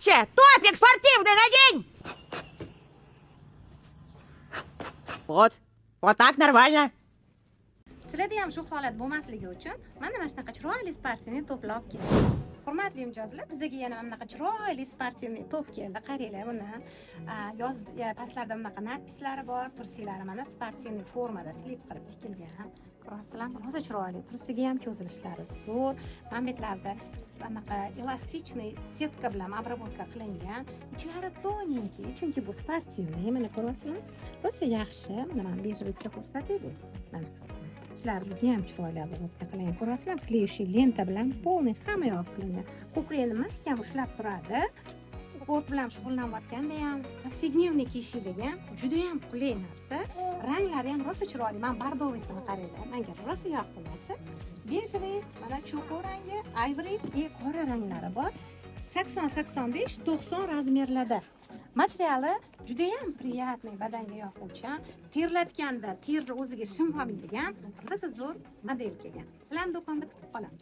легче. Топик спортивный надень. Вот так нормально. Sizlarda ham shu holat bo'lmasligi uchun mana shunaqa chiroyli sportivniy to'plar olib keldim. Hurmatli mijozlar, bizga yana bunaqa chiroyli sportivniy to'p keldi. Qaranglar, buni yoz pastlarida bunaqa nadpislari bor, tursiklari mana sportivniy formada slip qilib tikilgan. Ko'rasizlar, rosa chiroyli. Tursiga ham cho'zilishlari zo'r. Manbetlarda bunaqa elastikniy setka bilan обработка qilingan. Ichlari toninkey, chunki bu sportivniy. Mana ko'rasizlar, rosa yaxshi. Mana men bejizda ko'rsataylik. Mana ichlari juda ham chiroyli обработка qilingan. Ko'rasizlar, клеющий lenta bilan полный hamma yoq qilingan. Ko'krakni mahkam ushlab turadi. Sport bilan shug'ullanayotganda ham, повседневный kiyishga ham juda ham qulay narsa. Ranglari ham rosa chiroyli. Men bordovisini qaranglar. Menga rosa yoqdi. Bejli, mana cho'qi rangi, ivory va qora ranglari bor. 80-85-90 razmerlarda. Materiali juda ham приятный, badanga yoquvchan, terlatganda terni o'ziga shim olmaydigan rosa zo'r model kelgan. Sizlarni do'konda kutib qolamiz.